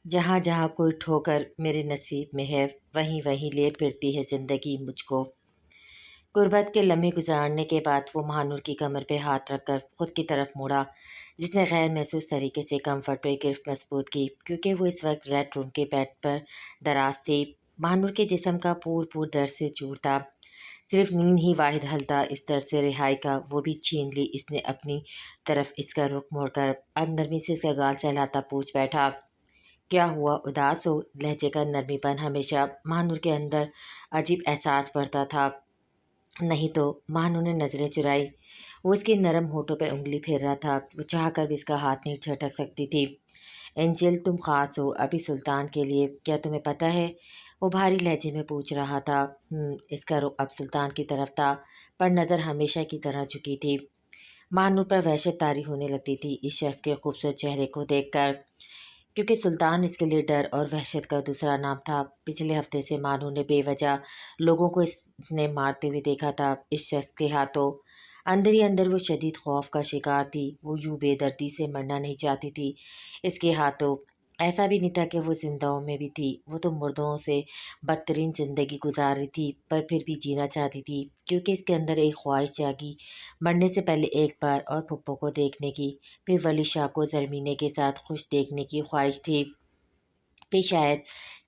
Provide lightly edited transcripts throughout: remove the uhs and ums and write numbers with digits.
جہاں جہاں کوئی ٹھوکر میرے نصیب میں ہے، وہیں وہیں لے پھرتی ہے زندگی مجھ کو۔ غربت کے لمحے گزارنے کے بعد وہ مہانور کی کمر پہ ہاتھ رکھ کر خود کی طرف موڑا، جس نے غیر محسوس طریقے سے کمفرٹ پہ گرفت مضبوط کی، کیونکہ وہ اس وقت ریڈ روم کے بیڈ پر دراز تھی۔ مہانور کے جسم کا پور درد سے چور تھا، صرف نیند ہی واحد حل تھا اس درد سے رہائی کا۔ وہ بھی چھین لی اس نے اپنی طرف اس کا رخ موڑ کر، اب نرمی سے اس کا گال سہلاتا پوچھ بیٹھا، کیا ہوا، اداس ہو؟ لہجے کا نرمی پن ہمیشہ مہانور کے اندر عجیب احساس بڑھتا تھا۔ نہیں تو، مہانور نے نظریں چرائی۔ وہ اس کے نرم ہونٹوں پہ انگلی پھیر رہا تھا، وہ چاہ کر بھی اس کا ہاتھ نہیں جھٹک سکتی تھی۔ اینجل، تم خاص ہو ابھی سلطان کے لیے، کیا تمہیں پتہ ہے؟ وہ بھاری لہجے میں پوچھ رہا تھا۔ اس کا رخ اب سلطان کی طرف تھا، پر نظر ہمیشہ کی طرح جھکی تھی۔ مہانور پر وحشت طاری ہونے لگتی تھی اس شخص کے خوبصورت چہرے کو دیکھ کر، کیونکہ سلطان اس کے لیے ڈر اور وحشت کا دوسرا نام تھا۔ پچھلے ہفتے سے مانو نے بے وجہ لوگوں کو اس نے مارتے ہوئے دیکھا تھا اس شخص کے ہاتھوں۔ اندر ہی اندر وہ شدید خوف کا شکار تھی، وہ یوں بے دردی سے مرنا نہیں چاہتی تھی اس کے ہاتھوں۔ ایسا بھی نہیں تھا کہ وہ زندہوں میں بھی تھی، وہ تو مردوں سے بدترین زندگی گزار رہی تھی، پر پھر بھی جینا چاہتی تھی، کیونکہ اس کے اندر ایک خواہش جاگی، مرنے سے پہلے ایک بار اور پھپھو کو دیکھنے کی، پھر ولی شاہ کو زرمینے کے ساتھ خوش دیکھنے کی خواہش تھی۔ پھر شاید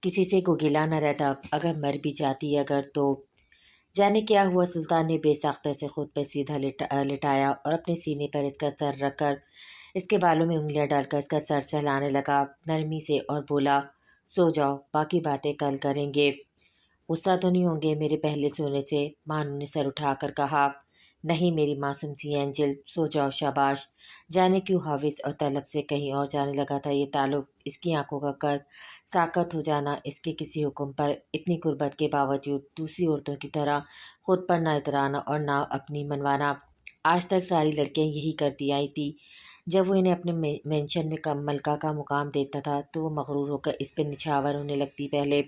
کسی سے کو گلا نہ رہتا اگر مر بھی جاتی اگر تو۔ جانے کیا ہوا، سلطان نے بے ساختہ سے خود پہ سیدھا لٹایا اور اپنے سینے پر اس کا سر رکھ کر اس کے بالوں میں انگلیاں ڈال کر اس کا سر سہلانے لگا نرمی سے، اور بولا، سو جاؤ، باقی باتیں کل کریں گے۔ غصہ تو نہیں ہوں گے میرے پہلے سونے سے؟ مانو نے سر اٹھا کر کہا۔ نہیں میری معصوم سی اینجل، سو جاؤ، شاباش۔ جانے کیوں حوث اور طلب سے کہیں اور جانے لگا تھا یہ تعلق، اس کی آنکھوں کا کرب ساکت ہو جانا، اس کے کسی حکم پر اتنی قربت کے باوجود دوسری عورتوں کی طرح خود پر نہ اترانا اور نہ اپنی منوانا۔ آج تک ساری لڑکیاں یہی کرتی آئی تھی، جب وہ انہیں اپنے مینشن میں ملکہ کا مقام دیتا تھا تو وہ مغرور ہو کر اس پہ نچھاور ہونے لگتی پہلے،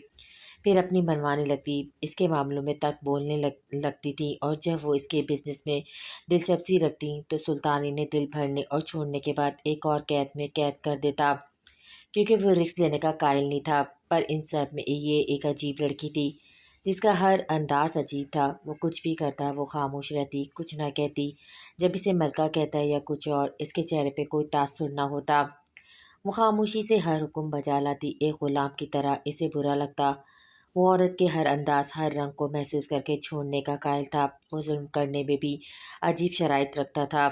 پھر اپنی منوانے لگتی، اس کے معاملوں میں تک بولنے لگتی تھی، اور جب وہ اس کے بزنس میں دلچسپی رکھتی تو سلطان انہیں دل بھرنے اور چھوڑنے کے بعد ایک اور قید میں قید کر دیتا، کیونکہ وہ رسک لینے کا قائل نہیں تھا۔ پر ان سب میں یہ ایک عجیب لڑکی تھی جس کا ہر انداز عجیب تھا، وہ کچھ بھی کرتا وہ خاموش رہتی، کچھ نہ کہتی، جب اسے ملکہ کہتا یا کچھ اور اس کے چہرے پہ کوئی تاثر نہ ہوتا، وہ خاموشی سے ہر حکم بجا لاتی ایک غلام کی طرح، اسے برا لگتا، وہ عورت کے ہر انداز ہر رنگ کو محسوس کر کے چھوڑنے کا قائل تھا، وہ ظلم کرنے میں بھی عجیب شرائط رکھتا تھا،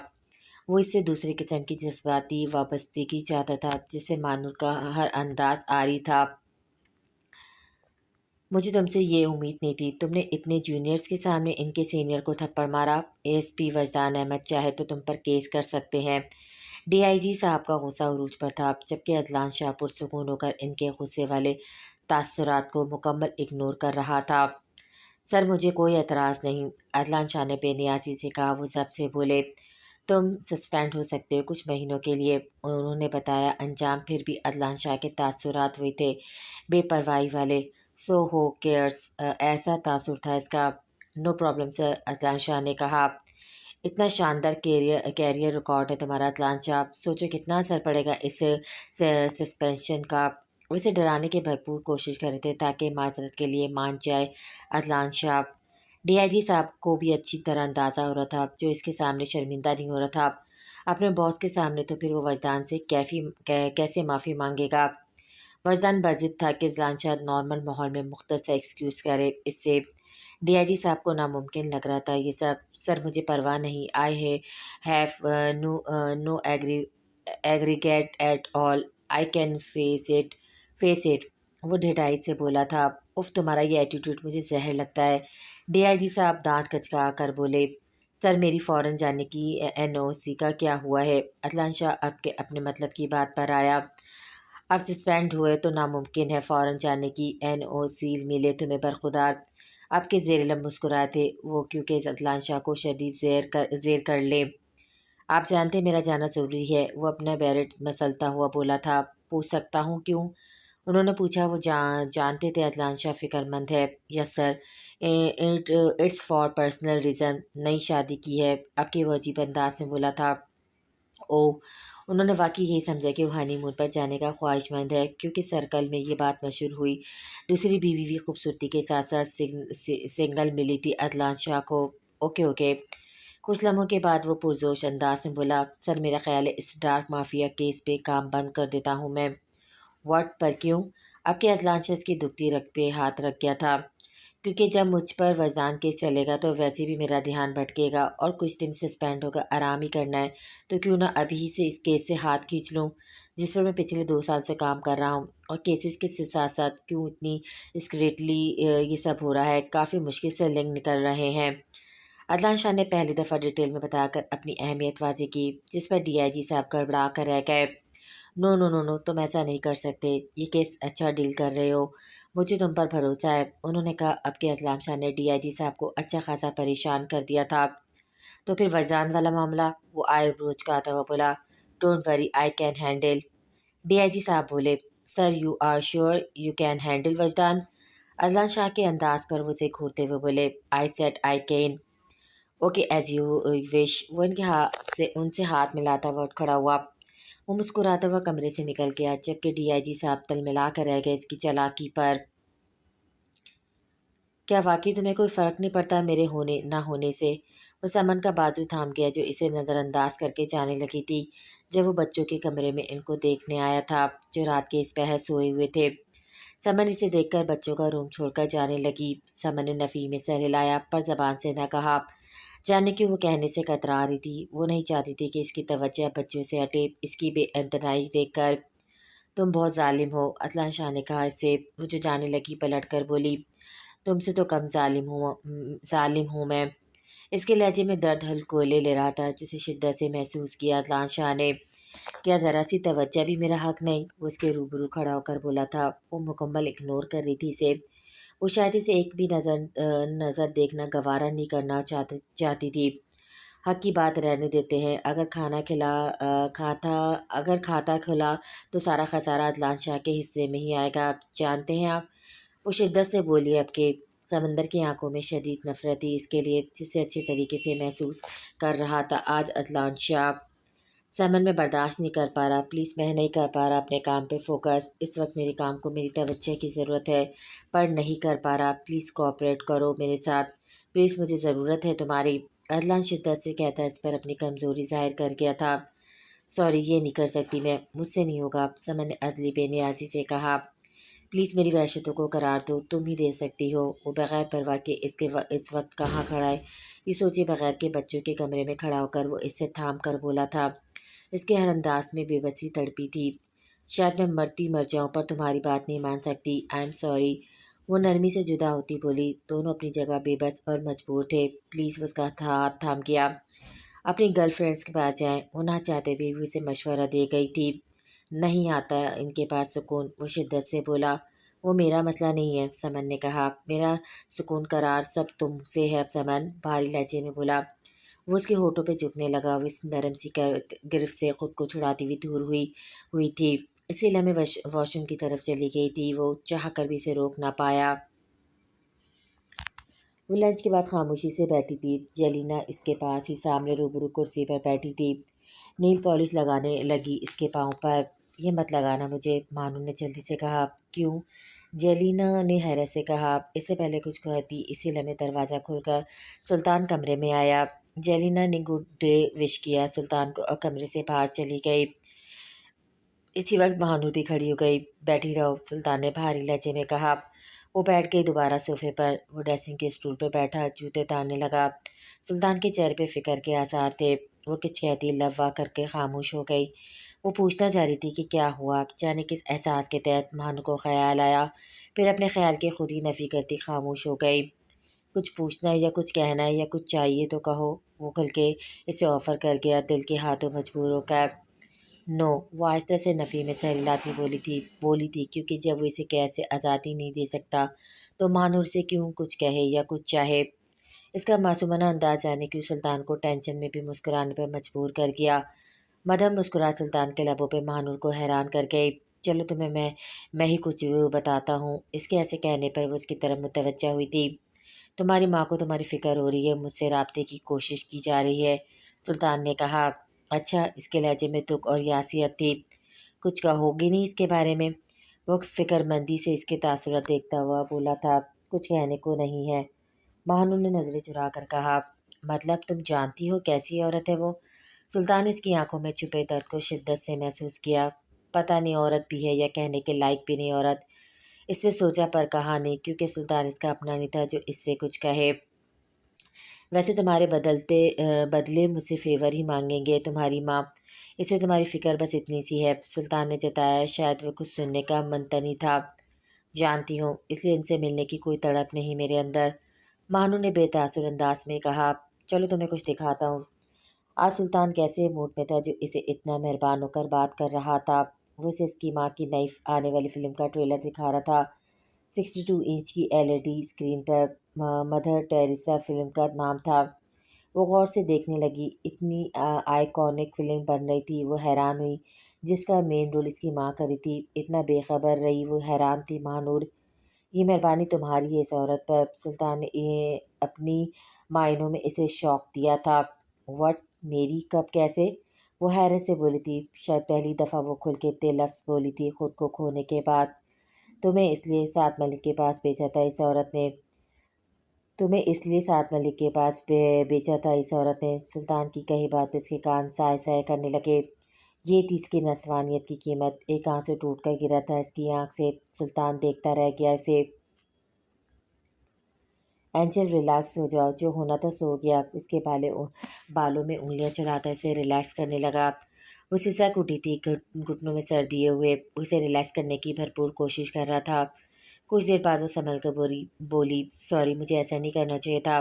وہ اس سے دوسری قسم کی جذباتی وابستگی چاہتا تھا جس سے مانور کا ہر انداز عاری تھا۔ مجھے تم سے یہ امید نہیں تھی، تم نے اتنے جونیئرز کے سامنے ان کے سینئر کو تھپڑ مارا۔ اے ایس پی وجدان احمد چاہے تو تم پر کیس کر سکتے ہیں۔ ڈی آئی جی صاحب کا غصہ عروج پر تھا، جبکہ عدنان شاہ پرسکون ہو کر ان کے غصے والے تاثرات کو مکمل اگنور کر رہا تھا۔ سر مجھے کوئی اعتراض نہیں، عدنان شاہ نے بے نیازی سے کہا۔ وہ ضبط سے بولے، تم سسپینڈ ہو سکتے ہو کچھ مہینوں کے لیے۔ انہوں نے بتایا انجام پھر بھی عدنان شاہ کے تاثرات وہی تھے، بے پرواہی والے۔ سو ہو کیئرس، ایسا تاثر تھا اس کا۔ نو پرابلم سر، عدنان شاہ نے کہا۔ اتنا شاندار کیریئر ریکارڈ ہے تمہارا عدنان شاہ، سوچو کتنا اثر پڑے گا اس سسپینشن کا۔ وہ اسے ڈرانے کی بھرپور کوشش کر رہے تھے تاکہ معذرت کے لیے مان جائے عدنان شاہ۔ ڈی آئی جی صاحب کو بھی اچھی طرح اندازہ ہو رہا تھا جو اس کے سامنے شرمندہ نہیں ہو رہا تھا، اپنے باس کے سامنے تو پھر وہ وجدان سے کیسے معافی مانگے گا۔ وجدان بضد تھا کہ عدنان شاہ نارمل ماحول میں مختصر ایکسکیوز کرے، اس سے ڈی آئی جی صاحب کو ناممکن لگ رہا تھا یہ سب۔ سر مجھے پرواہ نہیں، I have no aggregate at all, I can face it, وہ ڈھٹائی سے بولا تھا۔ اف، تمہارا یہ ایٹیٹیوڈ مجھے زہر لگتا ہے۔ ڈی آئی جی صاحب دانت کچکا کر بولے، سر میری فوراً جانے کی این او سی کا کیا ہوا ہے؟ عدنان شاہ اب کے اپنے مطلب کی بات پر آیا۔ اب سسپینڈ ہوئے تو ناممکن ہے فوراً جانے کی این او سی ملے تمہیں برخودار۔ اب کے زیر لب مسکرائے تھے وہ، کیونکہ عدنان شاہ کو شدید زیر کر لیں۔ آپ جانتے میرا جانا ضروری ہے، وہ اپنا بیرٹ مسلتا ہوا بولا تھا۔ پوچھ سکتا ہوں کیوں؟ انہوں نے پوچھا۔ وہ جانتے تھے عدنان شاہ فکر مند ہے۔ یس سر، اٹس فار پرسنل ریزن، نئی شادی کی ہے۔ اب کے وہ عجیب انداز میں بولا تھا، اوہ، انہوں نے واقعی یہی سمجھا کہ وہ ہانی مون پر جانے کا خواہش مند ہے، کیونکہ سرکل میں یہ بات مشہور ہوئی۔ دوسری بیوی بھی خوبصورتی کے ساتھ ساتھ سنگل ملی تھی عدنان شاہ کو۔ Okay okay. کچھ لمحوں کے بعد وہ پرجوش انداز میں بولا، سر میرا خیال ہے اس ڈارک مافیا کیس پہ کام بند کر دیتا ہوں میں۔ واٹ پر کیوں؟ اب کے عدنان شاہ اس کی دکھتی رگ پہ ہاتھ رکھ گیا تھا۔ کیونکہ جب مجھ پر وزدان کیس چلے گا تو ویسے بھی میرا دھیان بھٹکے گا اور کچھ دن سسپینڈ ہوگا، آرام ہی کرنا ہے، تو کیوں نہ ابھی سے اس کیس سے ہاتھ کھینچ لوں جس پر میں پچھلے 2 سال سے کام کر رہا ہوں۔ اور کیسز کے ساتھ ساتھ کیوں اتنی اسکریٹلی یہ سب ہو رہا ہے، کافی مشکل سے لنک نکل رہے ہیں۔ عدنان شاہ نے پہلی دفعہ ڈیٹیل میں بتا کر اپنی اہمیت واضح کی، جس پر ڈی آئی جی صاحب گڑبڑا کر رہ گئے۔ نو نو نو نو، تم ایسا نہیں کر سکتے، یہ کیس اچھا ڈیل کر رہے ہو، مجھے تم پر بھروسہ ہے، انہوں نے کہا۔ اب کے عدنان شاہ نے ڈی آئی جی صاحب کو اچھا خاصا پریشان کر دیا تھا۔ تو پھر وزدان والا معاملہ؟ وہ آئے بروچ کہتا ہوا بولا، don't worry, I can handle. D I G صاحب بولے، sir you are sure you can handle Wazdan? Adnan Shah کے انداز پر وہ اسے گھورتے ہوئے بولے، I said I can. Okay as you wish. وہ ان سے ہاتھ ملاتا ہوا اٹھ کھڑا ہوا۔ وہ مسکراتا ہوا کمرے سے نکل گیا، جبکہ ڈی آئی جی صاحب تل ملا کر رہ گئے اس کی چالاکی پر۔ کیا واقعی تمہیں کوئی فرق نہیں پڑتا میرے ہونے نہ ہونے سے؟ وہ سمن کا بازو تھام گیا جو اسے نظر انداز کر کے جانے لگی تھی جب وہ بچوں کے کمرے میں ان کو دیکھنے آیا تھا جو رات کے اس پہر سوئے ہوئے تھے۔ سمن اسے دیکھ کر بچوں کا روم چھوڑ کر جانے لگی۔ سمن نے نفی میں سر ہلایا پر زبان سے نہ کہا۔ جانے کیوں وہ کہنے سے کترا رہی تھی۔ وہ نہیں چاہتی تھی کہ اس کی توجہ بچوں سے ہٹے اس کی بے انتہائی دیکھ کر۔ تم بہت ظالم ہو، عدنان شاہ نے کہا اس سے۔ وہ جو جانے لگی پلٹ کر بولی، تم سے تو کم ظالم ہوں میں۔ اس کے لہجے میں درد ہلکولے لے رہا تھا جسے شدت سے محسوس کیا عدنان شاہ نے۔ کیا ذرا سی توجہ بھی میرا حق نہیں؟ وہ اس کے روبرو کھڑا ہو کر بولا تھا۔ وہ مکمل اگنور کر رہی تھی اسے۔ وہ شاید اسے ایک بھی نظر دیکھنا گوارا نہیں کرنا چاہتی تھی۔ حق کی بات رہنے دیتے ہیں، اگر کھاتا کھلا تو سارا خسارہ عدنان شاہ کے حصے میں ہی آئے گا، جانتے ہیں آپ؟ وہ شدت سے بولی، اب کے سمندر کی آنکھوں میں شدید نفرت تھی اس کے لیے جسے اچھے طریقے سے محسوس کر رہا تھا آج عدنان شاہ۔ سمن میں برداشت نہیں کر پا رہا، پلیز میں نہیں کر پا رہا اپنے کام پہ فوکس، اس وقت میرے کام کو میری توجہ کی ضرورت ہے پر نہیں کر پا رہا، پلیز کوآپریٹ کرو میرے ساتھ، پلیز مجھے ضرورت ہے تمہاری۔ عدنان شدت سے کہتا اس پر اپنی کمزوری ظاہر کر گیا تھا۔ سوری، یہ نہیں کر سکتی میں، مجھ سے نہیں ہوگا، سمن نے عدلی بے نیازی سے کہا۔ پلیز میری وحشتوں کو قرار دو، تم ہی دے سکتی ہو۔ وہ بغیر پرواہ کے اس وقت کہاں کھڑا ہے یہ سوچے بغیر کے بچوں کے کمرے میں کھڑا ہو کر وہ اس سے تھام کر بولا تھا۔ اس کے ہر انداز میں بے بسی تڑپی تھی۔ شاید میں مرتی مر جاؤں پر تمہاری بات نہیں مان سکتی، آئی ایم سوری۔ وہ نرمی سے جدا ہوتی بولی۔ دونوں اپنی جگہ بے بس اور مجبور تھے۔ پلیز وہ اس کا ہاتھ تھام گیا۔ اپنی گرل فرینڈس کے پاس جائیں، وہ نہ چاہتے بھی وہ اسے مشورہ دے گئی تھی۔ نہیں آتا ان کے پاس سکون، وہ شدت سے بولا۔ وہ میرا مسئلہ نہیں ہے، سمن نے کہا، میرا سکون قرار سب تم سے ہے سمن، بھاری لہجے میں بولا۔ وہ اس کے ہونٹوں پہ جھکنے لگا، وہ اس نرم سی گرفت سے خود کو چھڑاتی ہوئی دور ہوئی تھی، اسی لمحے واش روم کی طرف چلی گئی تھی، وہ چاہ کر بھی اسے روک نہ پایا۔ وہ لنچ کے بعد خاموشی سے بیٹھی تھی، جیلینا اس کے پاس ہی سامنے روبرو کرسی پر بیٹھی تھی، نیل پالش لگانے لگی اس کے پاؤں پر۔ یہ مت لگانا مجھے، مانو نے جلدی سے کہا۔ کیوں؟ جیلینا نے حیرت سے کہا۔ اس سے پہلے کچھ کہتی اسی لمحے دروازہ کھل کر سلطان کمرے میں آیا۔ جیلینا نے گڈ ڈے وش کیا سلطان کو اور کمرے سے باہر چلی گئی۔ اسی وقت بہانور بھی کھڑی ہو گئی۔ بیٹھی رہو، سلطان نے بھاری لہجے میں کہا۔ وہ بیٹھ گئی دوبارہ صوفے پر، وہ ڈریسنگ کے اسٹول پر بیٹھا جوتے اتارنے لگا۔ سلطان کے چہرے پہ فکر کے آثار تھے، وہ کچھ کہتی لوا کر کے خاموش ہو گئی۔ وہ پوچھنا چاہ رہی تھی کہ کیا ہوا، جانے کس احساس کے تحت مہانور کو خیال آیا، پھر اپنے خیال کے خود ہی نفی کرتی خاموش ہو گئی۔ کچھ پوچھنا ہے یا کچھ کہنا ہے یا کچھ چاہیے تو کہو، وہ کھل کے اسے آفر کر گیا دل کے ہاتھوں مجبور ہو کر۔ نو، وہ آہستہ سے نفی میں سر ہلاتی بولی تھی کیونکہ جب وہ اسے قید سے آزادی نہیں دے سکتا تو مہانور سے کیوں کچھ کہے یا کچھ چاہے۔ اس کا معصومانہ انداز جانے کیوں سلطان کو ٹینشن میں بھی مسکرانے پر مجبور کر گیا۔ مدھم مسکراہٹ سلطان کے لبوں پہ مہانور کو حیران کر گئی۔ چلو تمہیں میں ہی کچھ بتاتا ہوں، اس کے ایسے کہنے پر وہ اس کی طرف متوجہ ہوئی تھی۔ تمہاری ماں کو تمہاری فکر ہو رہی ہے، مجھ سے رابطے کی کوشش کی جا رہی ہے، سلطان نے کہا۔ اچھا، اس کے لہجے میں تک اور یاسیت تھی، کچھ کہو گی نہیں اس کے بارے میں؟ وہ فکر مندی سے اس کے تاثرات دیکھتا ہوا بولا تھا، کچھ کہنے کو نہیں ہے۔ بانو نے نظریں چرا کر کہا، مطلب تم جانتی ہو کیسی عورت ہے وہ؟ سلطان نے اس کی آنکھوں میں چھپے درد کو شدت سے محسوس کیا۔ پتہ نہیں عورت بھی ہے یا کہنے کے لائق بھی نہیں عورت، اس سے سوچا پر کہا نہیں، کیونکہ سلطان اس کا اپنا نہیں تھا جو اس سے کچھ کہے۔ ویسے تمہارے بدلے مجھ سے فیور ہی مانگیں گے تمہاری ماں، اس سے تمہاری فکر بس اتنی سی ہے۔ سلطان نے جتایا شاید وہ کچھ سننے کا منتنی تھا۔ جانتی ہوں، اس لیے ان سے ملنے کی کوئی تڑپ نہیں میرے اندر، مانو نے بے تاثر انداز میں کہا۔ چلو تمہیں کچھ دکھاتا ہوں۔ آج سلطان کیسے موڈ میں تھا جو اسے اتنا مہربان ہو کر بات کر رہا تھا۔ وہ اسے اس کی ماں کی نئی آنے والی فلم کا ٹریلر دکھا رہا تھا۔ 62 انچ کی LED اسکرین پر مدر ٹیریسا فلم کا نام تھا۔ وہ غور سے دیکھنے لگی، اتنی آئیکونک فلم بن رہی تھی، وہ حیران ہوئی۔ جس کا مین رول اس کی ماں کری تھی، اتنا بے خبر رہی، وہ حیران تھی۔ ماہنور، یہ مہربانی تمہاری ہے اس عورت پر، سلطان نے اپنی معنوں میں اسے شوق دیا تھا۔ وٹ، میری کب کیسے؟ وہ حیرت سے بولی تھی، شاید پہلی دفعہ وہ کھل کے اتنے لفظ بولی تھی خود کو کھونے کے بعد۔ تمہیں اس لیے سات ملک کے پاس بھیجا تھا اس عورت نے، تمہیں اس لیے سات ملک کے پاس بیچا تھا اس عورت نے۔ سلطان کی کہی بات پہ اس کے کان سائے سائے کرنے لگے۔ یہ تھی اس کی نسوانیت کی قیمت۔ ایک آنسو ٹوٹ کر گرا تھا اس کی آنکھ سے۔ سلطان دیکھتا رہ گیا اسے۔ اینجل، ریلیکس ہو جاؤ، جو ہونا تھا سو گیا۔ اس کے بالوں میں انگلیاں چلاتا اسے ریلیکس کرنے لگا۔ وہ سسک اٹھی تھی، گھٹنوں میں سر دیے ہوئے، اسے ریلیکس کرنے کی بھرپور کوشش کر رہا تھا۔ کچھ دیر بعد وہ سنبھل کر بولی، سوری، مجھے ایسا نہیں کرنا چاہیے تھا۔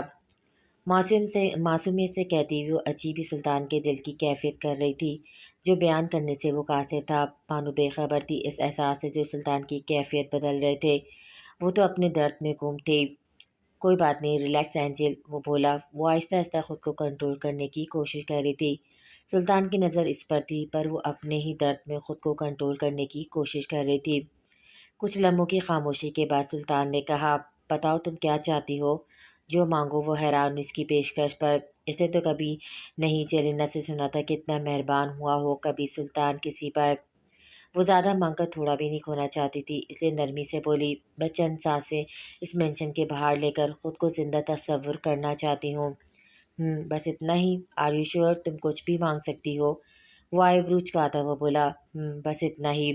معصومیت سے کہتی ہوئی وہ عجیب ہی سلطان کے دل کی کیفیت کر رہی تھی، جو بیان کرنے سے وہ قاصر تھا۔ بانو بے خبر تھی اس احساس سے جو سلطان کی کیفیت بدل رہے تھے۔ وہ تو اپنے درد میں گم تھی۔ کوئی بات نہیں، ریلیکس اینجل، وہ بولا۔ وہ آہستہ آہستہ خود کو کنٹرول کرنے کی کوشش کر رہی تھی۔ سلطان کی نظر اس پر تھی، پر وہ اپنے ہی درد میں خود کو کنٹرول کرنے کی کوشش کر رہی تھی۔ کچھ لمحوں کی خاموشی کے بعد سلطان نے کہا، بتاؤ تم کیا چاہتی ہو؟ جو مانگو۔ وہ حیران اس کی پیشکش پر۔ اس نے تو کبھی نہیں جیلینا سے سنا تھا کہ اتنا مہربان ہوا ہو کبھی سلطان کسی پر۔ وہ زیادہ مانگ کر تھوڑا بھی نہیں کھونا چاہتی تھی، اس لیے نرمی سے بولی، میں چند سانسیں اس مینشن کے باہر لے کر خود کو زندہ تصور کرنا چاہتی ہوں۔ بس اتنا ہی؟ آر یو شیور تم کچھ بھی مانگ سکتی ہو؟ وہ آئی برو چکاتا ہوا بولا، بس اتنا ہی۔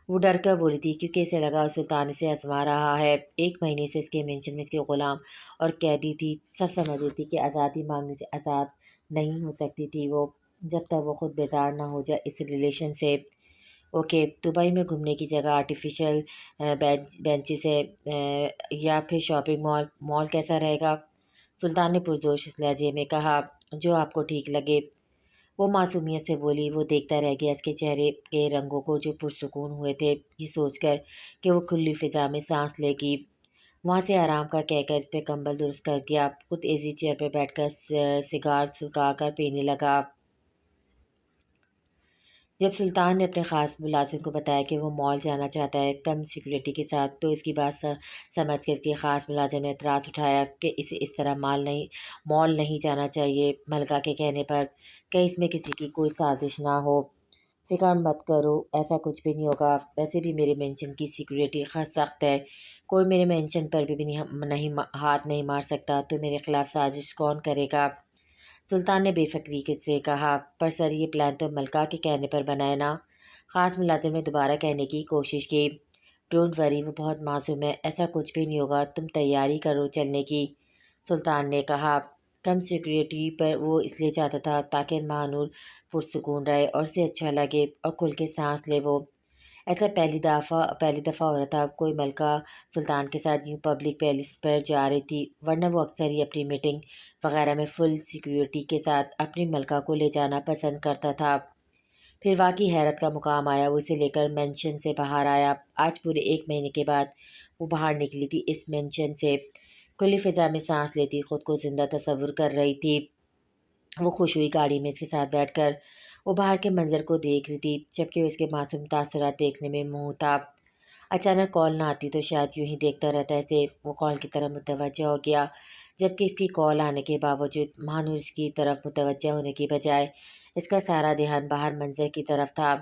وہ ڈر کر بولی تھی کیونکہ اسے لگا سلطان اسے آزما رہا ہے۔ 1 مہینے سے اس کے مینشن میں اس کی غلام اور قیدی تھی، سب سمجھ رہی تھی کہ آزادی مانگنے سے آزاد نہیں ہو سکتی تھی وہ، جب تک وہ خود بیزار نہ ہو جائے اس ریلیشن سے۔ اوکے، دبئی میں گھومنے کی جگہ آرٹیفیشل بینچز ہے یا پھر شاپنگ مال کیسا رہے گا؟ سلطان نے پرجوش اس لہجے میں کہا، جو آپ کو ٹھیک لگے۔ وہ معصومیت سے بولی۔ وہ دیکھتا رہ گیا اس کے چہرے کے رنگوں کو جو پرسکون ہوئے تھے، یہ سوچ کر کہ وہ کھلی فضا میں سانس لے گی۔ وہاں سے آرام کا کہہ کر اس پہ کمبل درست کر گیا، خود ایزی چیئر پہ بیٹھ کر سگار سلگا کر پینے لگا۔ جب سلطان نے اپنے خاص ملازم کو بتایا کہ وہ مال جانا چاہتا ہے کم سیکورٹی کے ساتھ، تو اس کی بات سمجھ کر کے خاص ملازم نے اعتراض اٹھایا کہ اسے اس طرح مال نہیں جانا چاہیے ملکہ کے کہنے پر، کہ اس میں کسی کی کوئی سازش نہ ہو۔ فکر مت کرو، ایسا کچھ بھی نہیں ہوگا، ویسے بھی میرے مینشن کی سیکورٹی سخت ہے، کوئی میرے مینشن پر بھی ہاتھ نہیں مار سکتا، تو میرے خلاف سازش کون کرے گا؟ سلطان نے بے فکری سے کہا، پر سر یہ پلان تو ملکہ کے کہنے پر بنا ہے نا؟ خاص ملازم نے دوبارہ کہنے کی کوشش کی۔ ڈونٹ وری، وہ بہت معصوم ہے، ایسا کچھ بھی نہیں ہوگا، تم تیاری کرو چلنے کی، سلطان نے کہا۔ کم سیکورٹی پر وہ اس لیے چاہتا تھا تاکہ ماہنور پرسکون رہے اور اسے اچھا لگے اور کھل کے سانس لے وہ۔ ایسا پہلی دفعہ ہو رہا تھا کوئی ملکہ سلطان کے ساتھ یوں پبلک پلیس پر جا رہی تھی، ورنہ وہ اکثر ہی اپنی میٹنگ وغیرہ میں فل سیکورٹی کے ساتھ اپنی ملکہ کو لے جانا پسند کرتا تھا۔ پھر واقعی حیرت کا مقام آیا، وہ اسے لے کر مینشن سے باہر آیا۔ آج پورے 1 مہینے کے بعد وہ باہر نکلی تھی اس مینشن سے، کھلی فضا میں سانس لیتی خود کو زندہ تصور کر رہی تھی۔ وہ خوش ہوئی گاڑی میں اس کے ساتھ بیٹھ کر، وہ باہر کے منظر کو دیکھ رہی تھی، جبکہ وہ اس کے معصوم تاثرات دیکھنے میں منہو تھا۔ اچانک کال نہ آتی تو شاید یوں ہی دیکھتا رہتا، ایسے وہ کال کی طرف متوجہ ہو گیا، جبکہ اس کی کال آنے کے باوجود مہانور اس کی طرف متوجہ ہونے کی بجائے اس کا سارا دھیان باہر منظر کی طرف تھا۔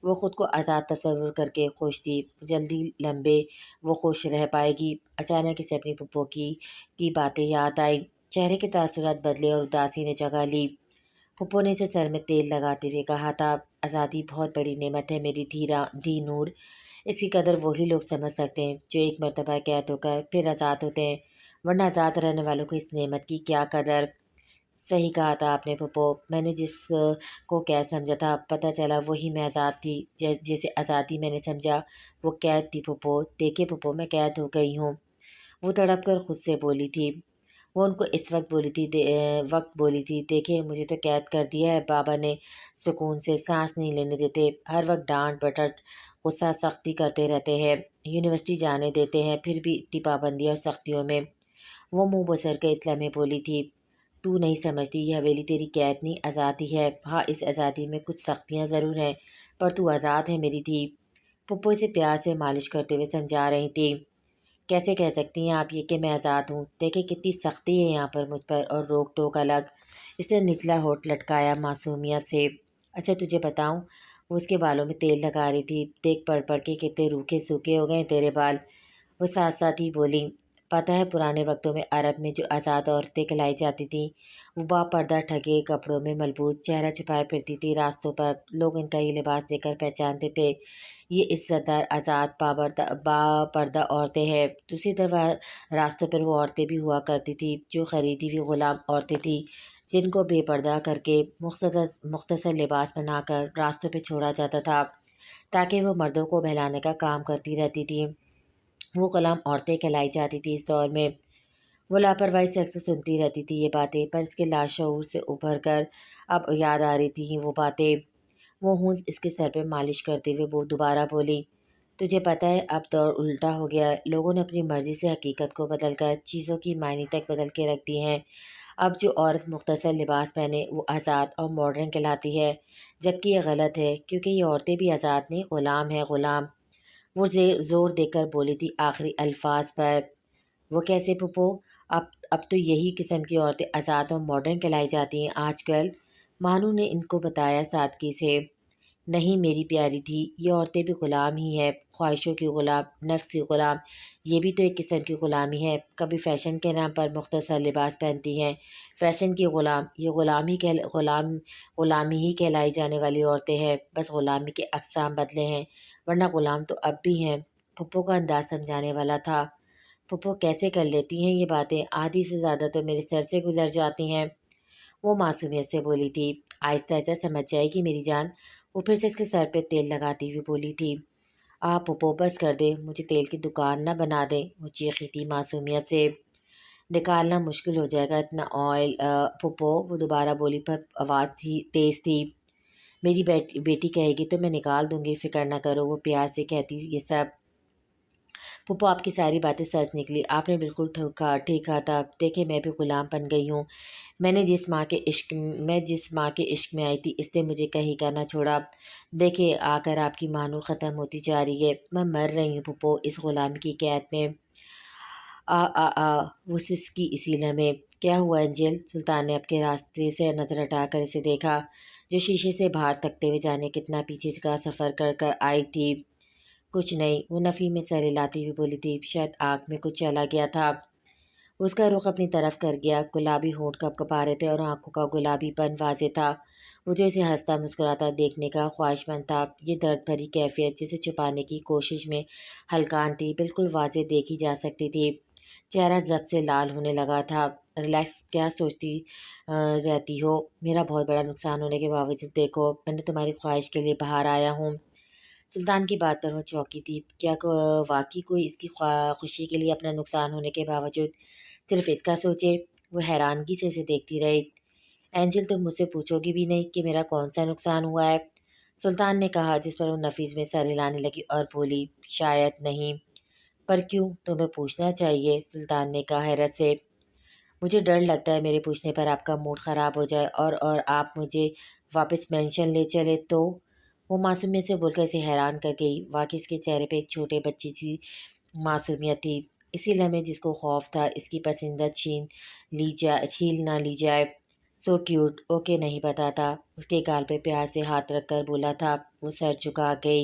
وہ خود کو آزاد تصور کر کے خوش تھی، جلدی لمبے وہ خوش رہ پائے گی۔ اچانک اسے اپنی پھپھو کی باتیں یاد آئیں، چہرے کے تاثرات بدلے اور اداسی نے جگہ لی۔ پھپھو نے اسے سر میں تیل لگاتے ہوئے کہا تھا، آزادی بہت بڑی نعمت ہے میری دھی نور، اس کی قدر وہی لوگ سمجھ سکتے ہیں جو ایک مرتبہ قید ہو کر پھر آزاد ہوتے ہیں، ورنہ آزاد رہنے والوں کو اس نعمت کی کیا قدر۔ صحیح کہا تھا آپ نے پھپھو، میں نے جس کو قید سمجھا تھا پتہ چلا وہی میں آزاد تھی، جیسے آزادی میں نے سمجھا وہ قید تھی پھپھو، دیکھے پھپھو میں قید ہو گئی ہوں، وہ تڑپ کر خود سے بولی تھی۔ وہ ان کو اس وقت بولی تھی، دیکھیں مجھے تو قید کر دیا ہے بابا نے، سکون سے سانس نہیں لینے دیتے، ہر وقت ڈانٹ بٹٹ غصہ سختی کرتے رہتے ہیں، یونیورسٹی جانے دیتے ہیں پھر بھی اتنی پابندی اور سختیوں میں۔ وہ منہ بسر کے اس لمحے بولی تھی، تو نہیں سمجھتی یہ حویلی تیری قید نہیں آزادی ہے، ہاں اس آزادی میں کچھ سختیاں ضرور ہیں پر تو آزاد ہے میری دھی۔ پھپھو اسے پیار سے مالش کرتے ہوئے سمجھا رہی تھی، کیسے کہہ سکتی ہیں آپ یہ کہ میں آزاد ہوں، دیکھیں کتنی سختی ہے یہاں پر مجھ پر اور روک ٹوک الگ۔ اس نے نچلا ہونٹ لٹکایا معصومیت سے۔ اچھا تجھے بتاؤں، وہ اس کے بالوں میں تیل لگا رہی تھی، دیکھ پڑھ پڑھ کے کتنے روکھے سوکھے ہو گئے ہیں تیرے بال۔ وہ ساتھ ساتھ ہی بولی، پتہ ہے پرانے وقتوں میں عرب میں جو آزاد عورتیں کہلائی جاتی تھیں وہ با پردہ ٹھگے کپڑوں میں ملبوس چہرہ چھپائے پھرتی تھی راستوں پر، لوگ ان کا یہ لباس دیکھ کر پہچانتے تھے یہ عزت دار آزاد با پردہ عورتیں ہیں۔ دوسری طرف راستوں پر وہ عورتیں بھی ہوا کرتی تھیں جو خریدی ہوئی غلام عورتیں تھیں، جن کو بے پردہ کر کے مختصر لباس بنا کر راستوں پہ چھوڑا جاتا تھا تاکہ وہ مردوں کو بہلانے کا کام کرتی رہتی تھیں۔ وہ غلام عورتیں کہلائی جاتی تھی اس دور میں۔ وہ لاپرواہی سے اکثر سنتی رہتی تھی یہ باتیں، پر اس کے لاشعور سے ابھر کر اب یاد آ رہی تھیں وہ باتیں۔ وہ ہونس اس کے سر پہ مالش کرتے ہوئے وہ دوبارہ بولی، تجھے پتہ ہے اب دور الٹا ہو گیا ہے، لوگوں نے اپنی مرضی سے حقیقت کو بدل کر چیزوں کی معنی تک بدل کے رکھ دی ہیں۔ اب جو عورت مختصر لباس پہنے وہ آزاد اور ماڈرن کہلاتی ہے، جبکہ یہ غلط ہے کیونکہ یہ عورتیں بھی آزاد نہیں غلام ہیں غلام۔ وہ زور دے کر بولی تھی آخری الفاظ پر۔ وہ کیسے پھپھو؟ اب تو یہی قسم کی عورتیں آزاد اور ماڈرن کہلائی جاتی ہیں آج کل، مانو نے ان کو بتایا سادگی سے۔ نہیں میری پیاری تھی، یہ عورتیں بھی غلام ہی ہیں، خواہشوں کی غلام، نفس کی غلام، یہ بھی تو ایک قسم کی غلامی ہے۔ کبھی فیشن کے نام پر مختصر لباس پہنتی ہیں، فیشن کی غلام، یہ غلامی ہی کہلائی جانے والی عورتیں ہیں، بس غلامی کے اقسام بدلے ہیں، ورنہ غلام تو اب بھی ہیں۔ پھپھو کا انداز سمجھانے والا تھا۔ پھپھو کیسے کر لیتی ہیں یہ باتیں، آدھی سے زیادہ تو میرے سر سے گزر جاتی ہیں۔ وہ معصومیت سے بولی تھی، آہستہ آہستہ سمجھ جائے گی میری جان۔ وہ پھر سے اس کے سر پہ تیل لگاتی ہوئی بولی تھی، پھپھو بس کر دے، مجھے تیل کی دکان نہ بنا دیں۔ وہ چیخی تھی معصومیت سے، نکالنا مشکل ہو جائے گا اتنا آئل پھپھو۔ وہ دوبارہ بولی پر آواز تیز تھی، میری بیٹی کہے گی تو میں نکال دوں گی، فکر نہ کرو۔ وہ پیار سے کہتی یہ سب پھپھو آپ کی ساری باتیں سچ نکلی، آپ نے بالکل ٹھیک کہا تھا، دیکھیں میں بھی غلام بن گئی ہوں۔ میں جس ماں کے عشق میں آئی تھی اس نے مجھے کہیں کا نہ چھوڑا، دیکھیں آ کر آپ کی مانو ختم ہوتی جا رہی ہے، میں مر رہی ہوں پھپھو اس غلامی کی قید میں۔ وہ سسکی اسی لمحے۔ کیا ہوا انجل؟ سلطان نے اب کے راستے سے نظر ہٹا کر اسے دیکھا جو شیشے سے باہر تکتے ہوئے جانے کتنا پیچھے کا سفر کر آئی تھی۔ کچھ نہیں، وہ نفی میں سر ہلاتی ہوئی بولی تھی، شاید آنکھ میں کچھ چلا گیا تھا۔ اس کا رخ اپنی طرف کر گیا، گلابی ہونٹ کپ کپا رہے تھے اور آنکھوں کا گلابی پن واضح تھا۔ وہ جو اسے ہنستا مسکراتا دیکھنے کا خواہشمند تھا، یہ درد بھری کیفیت جسے چھپانے کی کوشش میں ہلکان تھی بالکل واضح دیکھی جا سکتی تھی۔ چہرہ ضبط سے لال ہونے لگا تھا۔ ریلیکس، کیا سوچتی رہتی ہو؟ میرا بہت بڑا نقصان ہونے کے باوجود دیکھو میں نے تمہاری خواہش کے لیے باہر آیا ہوں۔ سلطان کی بات پر وہ چونکی تھی، کیا واقعی کوئی اس کی خوشی کے لیے اپنا نقصان ہونے کے باوجود صرف اس کا سوچے؟ وہ حیرانگی سے اسے دیکھتی رہی۔ اینجل تم مجھ سے پوچھو گی بھی نہیں کہ میرا کون سا نقصان ہوا ہے؟ سلطان نے کہا، جس پر وہ نفیس میں سر ہلانے لگی اور بولی، شاید نہیں۔ پر کیوں؟ تمہیں پوچھنا چاہیے، سلطان نے کہا حیرت سے۔ مجھے ڈر لگتا ہے میرے پوچھنے پر آپ کا موڈ خراب ہو جائے اور آپ مجھے واپس مینشن لے چلے تو۔ وہ معصومیت سے بول کر اسے حیران کر گئی۔ واقعی اس کے چہرے پہ ایک چھوٹے بچی سی معصومیت تھی۔ اسی لمحے جس کو خوف تھا اس کی پسندیدہ چھیل نہ لی جائے۔ سو کیوٹ، اوکے نہیں بتاتا۔ اس کے گال پہ پیار سے ہاتھ رکھ کر بولا تھا۔ وہ سر جھکا گئی۔